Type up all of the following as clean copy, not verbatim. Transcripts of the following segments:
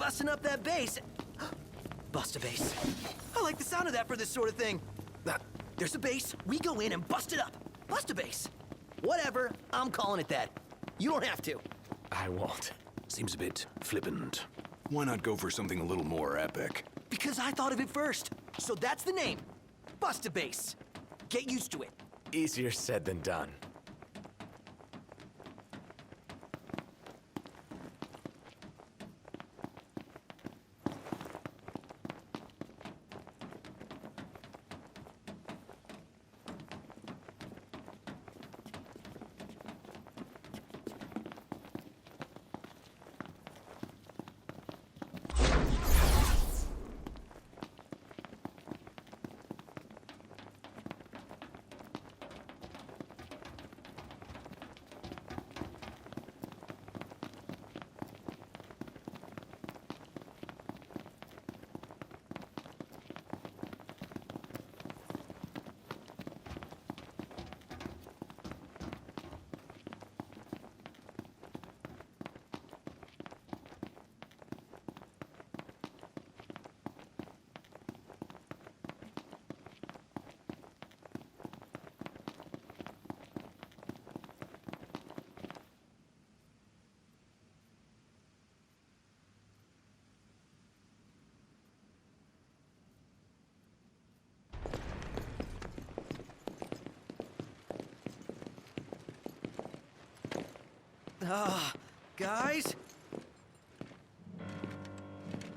busting up that base. Bust a base. I like the sound of that for this sort of thing. There's a base, we go in and bust it up. Bust a base. Whatever, I'm calling it that. You don't have to. I won't. Seems a bit flippant. Why not go for something a little more epic? Because I thought of it first. So that's the name. Bust a base. Get used to it. Easier said than done. Guys?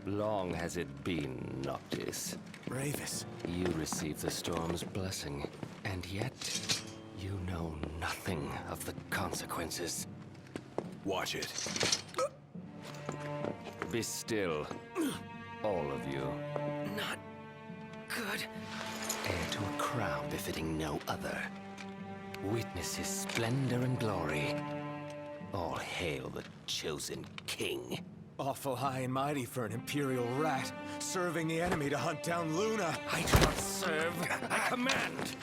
Long has it been, Noctis. Ravis. You received the storm's blessing, and yet you know nothing of the consequences. Watch it. Be still, all of you. Not good. Heir to a crown befitting no other. Witness his splendor and glory. All hail the chosen king. Awful high and mighty for an Imperial rat, serving the enemy to hunt down Luna. I do not serve, I command!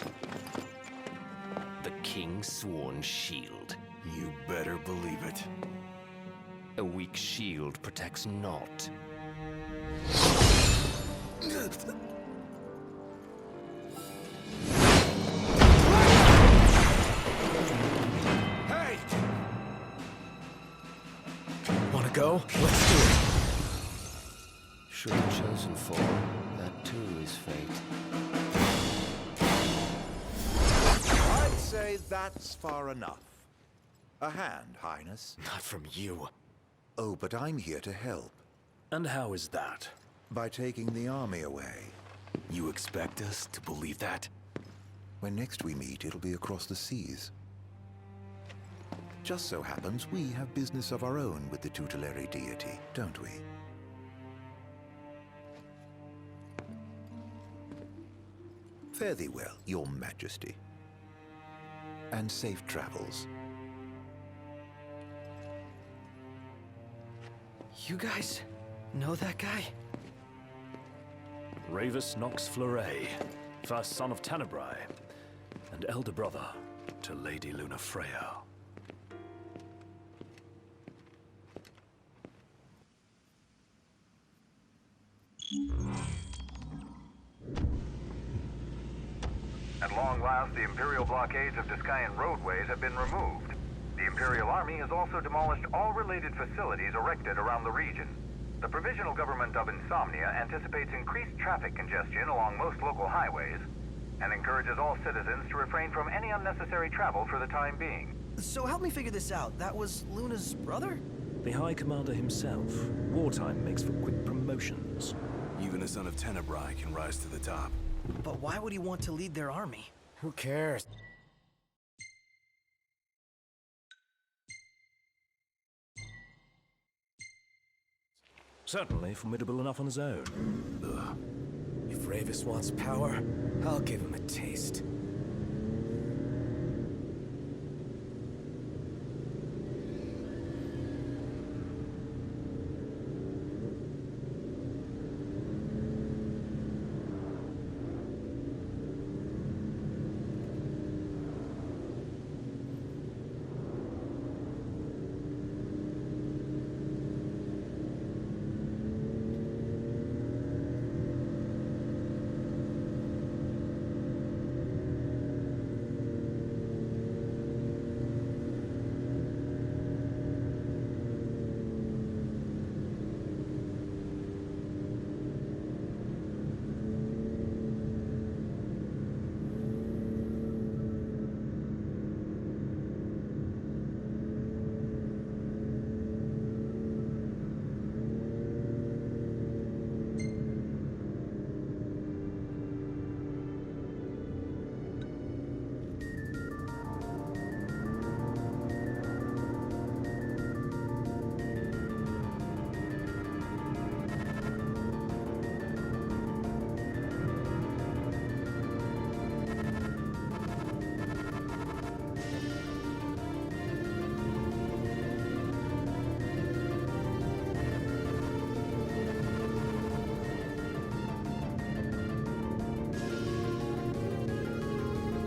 The king's sworn shield. You better believe it. A weak shield protects naught. Hey! Wanna go? Let's do it. Should the chosen fall, that too is fate. I'd say that's far enough. A hand, Highness. Not from you. Oh, but I'm here to help. And how is that? By taking the army away. You expect us to believe that? When next we meet, it'll be across the seas. Just so happens we have business of our own with the tutelary deity, don't we? Fare thee well, your majesty. And safe travels. You guys know that guy? Ravus Nox Fleuret, first son of Tenebrae, and elder brother to Lady Lunafreya. At long last, the Imperial blockades of Discayan roadways have been removed. The Imperial Army has also demolished all related facilities erected around the region. The Provisional Government of Insomnia anticipates increased traffic congestion along most local highways and encourages all citizens to refrain from any unnecessary travel for the time being. So help me figure this out. That was Luna's brother? The High Commander himself. Wartime makes for quick promotions. Even a son of Tenebrae can rise to the top. But why would he want to lead their army? Who cares? Certainly formidable enough on his own. If Ravis wants power, I'll give him a taste.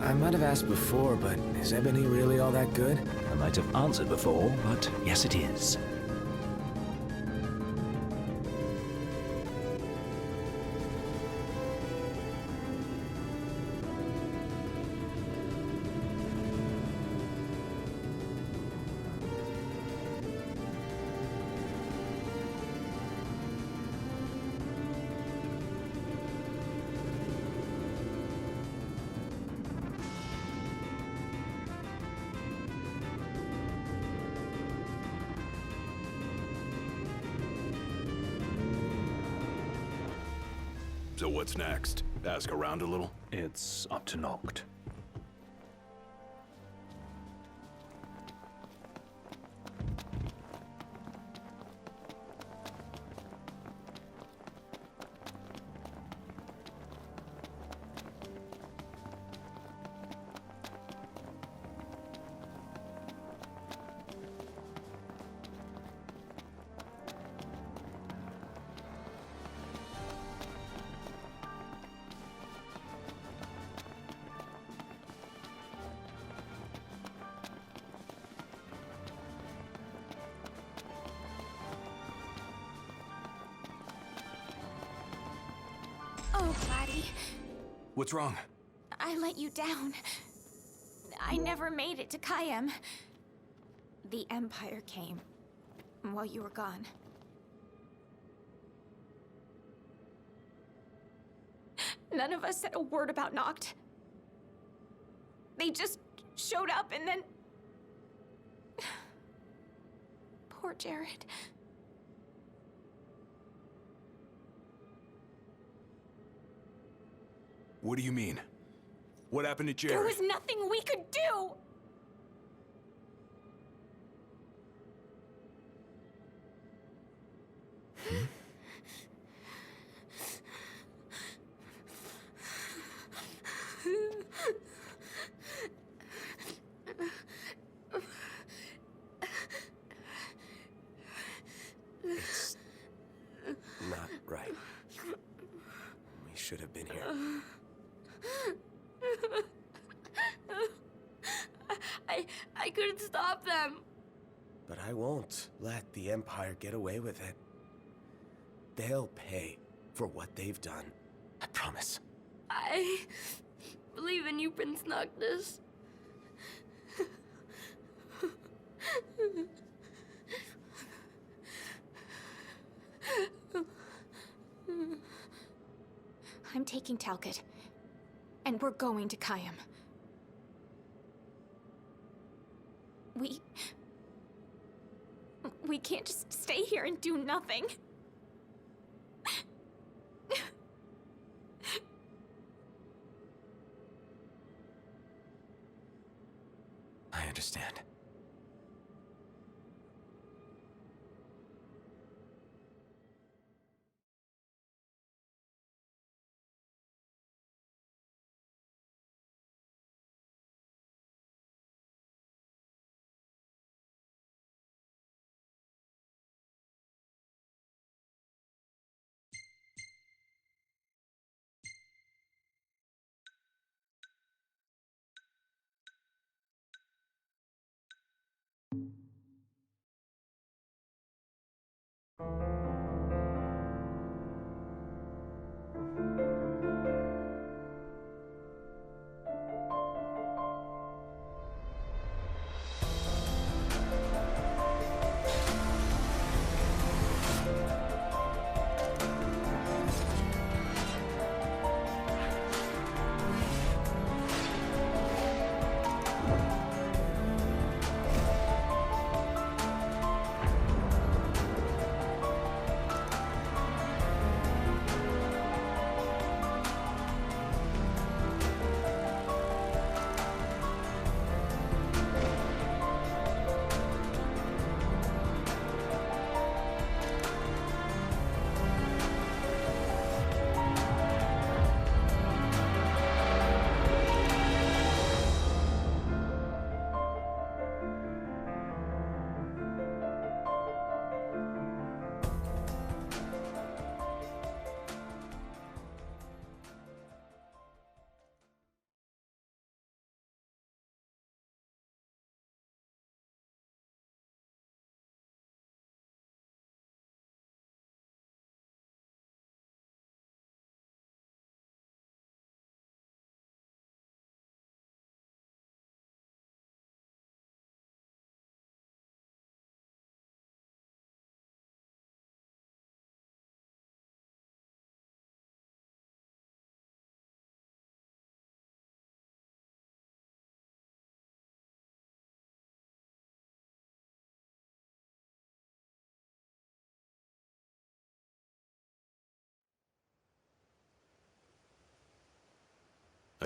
I might have asked before, but is Ebony really all that good? I might have answered before, but yes, it is. So what's next? Ask around a little? It's up to Noct. Oh, Vladdy, What's wrong? I let you down. I never made it to Kayem. The Empire came while you were gone. None of us said a word about Noct. They just showed up and then... Poor Jared. What do you mean? What happened to Jared? There was nothing we could do! It's not right. We should have been here. I couldn't stop them. But I won't let the Empire get away with it. They'll pay for what they've done. I promise. I believe in you, Prince Noctis. I'm taking Talcott, and we're going to Kayem. We can't just stay here and do nothing. I understand.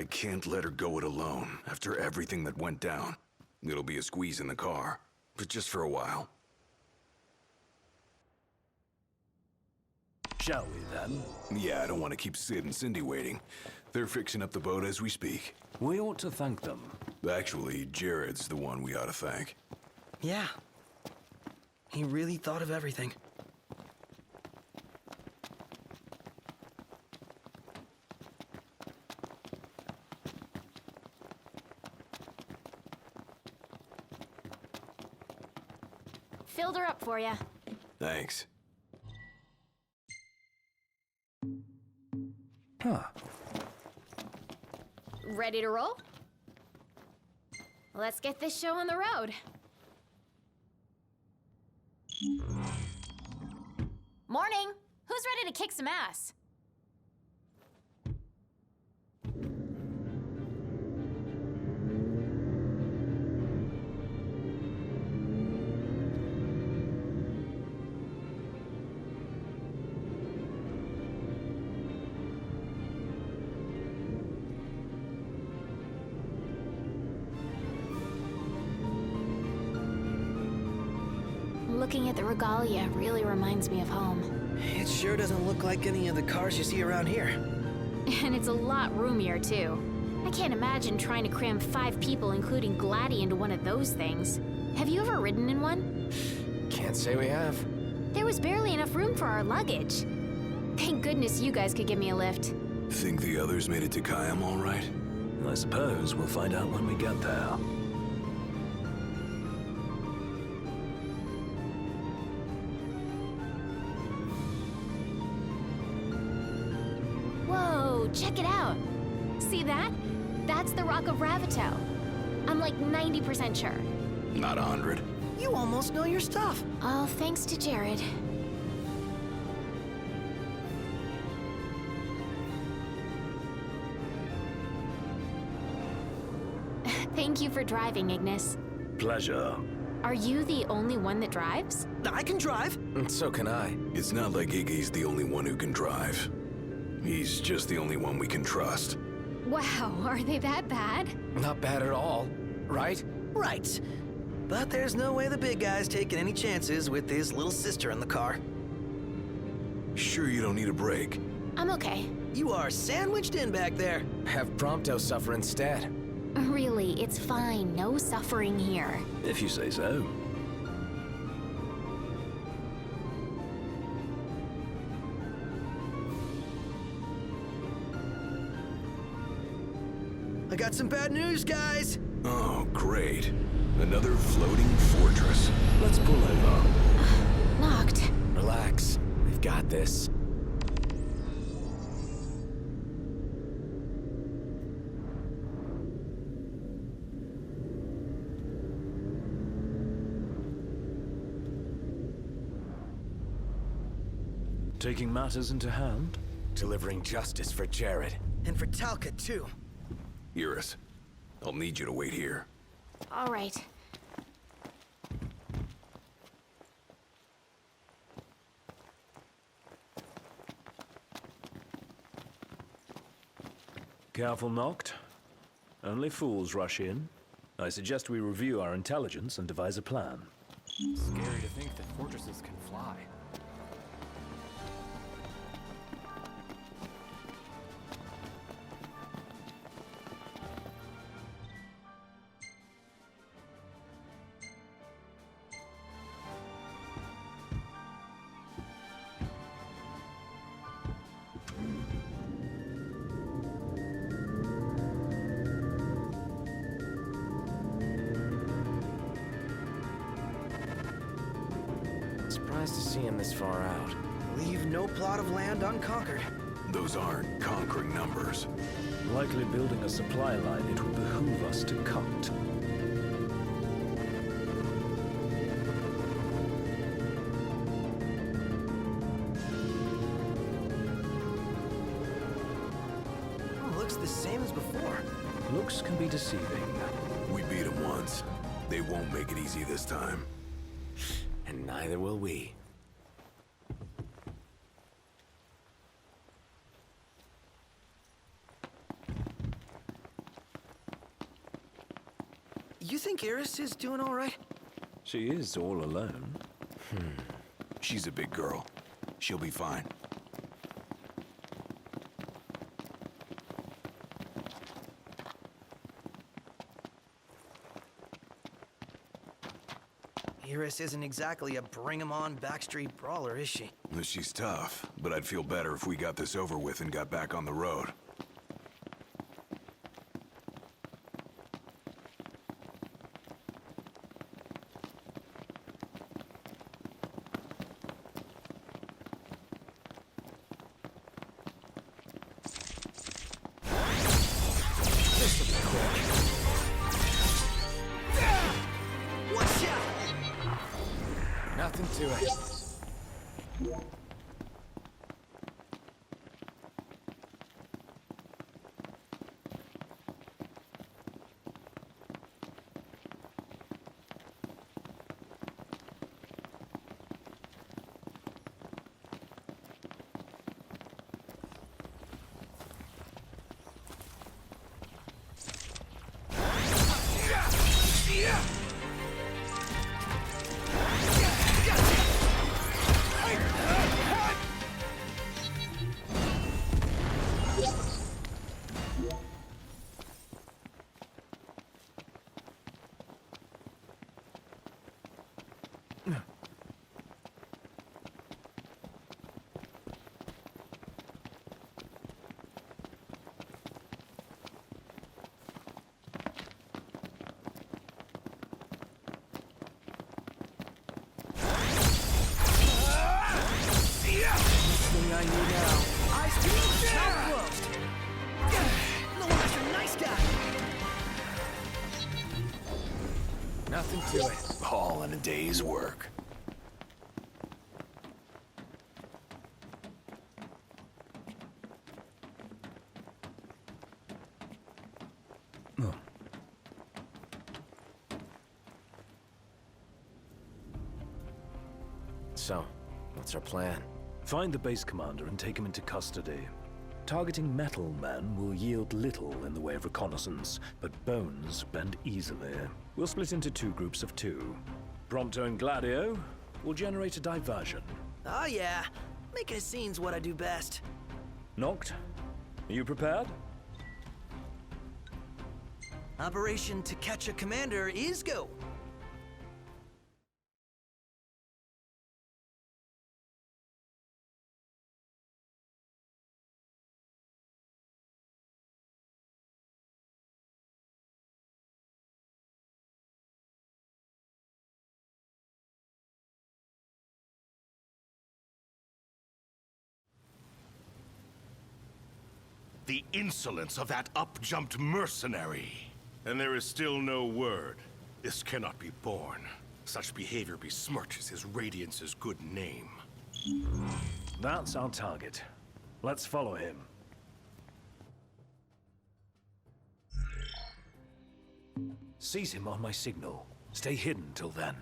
I can't let her go it alone after everything that went down. It'll be a squeeze in the car, but just for a while. Shall we then? Yeah, I don't want to keep Sid and Cindy waiting. They're fixing up the boat as we speak. We ought to thank them. Actually, Jared's the one we ought to thank. Yeah. He really thought of everything. Filled her up for you. Thanks. Huh. Ready to roll? Let's get this show on the road. Morning! Who's ready to kick some ass? Looking at the regalia really reminds me of home. It sure doesn't look like any of the cars you see around here. And it's a lot roomier, too. I can't imagine trying to cram 5 people, including Gladdy, into one of those things. Have you ever ridden in one? Can't say we have. There was barely enough room for our luggage. Thank goodness you guys could give me a lift. Think the others made it to Kayam all right? I suppose we'll find out when we get there. Whoa, check it out. See that? That's the Rock of Ravito. I'm like 90% sure. Not 100. You almost know your stuff. All thanks to Jared. Thank you for driving, Ignis. Pleasure. Are you the only one that drives? I can drive. So can I. It's not like Iggy's the only one who can drive. He's just the only one we can trust. Wow, are they that bad? Not bad at all, right? Right. But there's no way the big guy's taking any chances with his little sister in the car. Sure you don't need a break? I'm okay. You are sandwiched in back there. Have Prompto suffer instead. Really, it's fine. No suffering here. If you say so. I got some bad news, guys. Oh, great. Another floating fortress. Let's pull over. Locked. Relax. We've got this. Taking matters into hand? Delivering justice for Jared. And for Talcott, too. Iris, I'll need you to wait here. All right. Careful, Noct. Only fools rush in. I suggest we review our intelligence and devise a plan. Scary to think that fortresses can fly. Surprised to see him this far out. Leave no plot of land unconquered. Those aren't conquering numbers. Likely building a supply line it would behoove us to cut. Oh, looks the same as before. Looks can be deceiving. We beat them once. They won't make it easy this time. And neither will we. You think Iris is doing all right? She is all alone. She's a big girl. She'll be fine. Iris isn't exactly a bring-em-on backstreet brawler, is she? She's tough, but I'd feel better if we got this over with and got back on the road. Watch out! Nothing to it. Thing I need now. Eyes peeled, mouth closed. No wonder you're a nice guy. Nothing to it. All in a day's work. So, what's our plan? Find the base commander and take him into custody. Targeting Metal Men will yield little in the way of reconnaissance, but Bones bend easily. We'll split into 2 groups of 2. Prompto and Gladio will generate a diversion. Oh yeah, making a scene's what I do best. Noct, are you prepared? Operation To Catch a Commander is go. The insolence of that up-jumped mercenary. And there is still no word. This cannot be borne. Such behavior besmirches his Radiance's good name. That's our target. Let's follow him. Seize him on my signal. Stay hidden till then.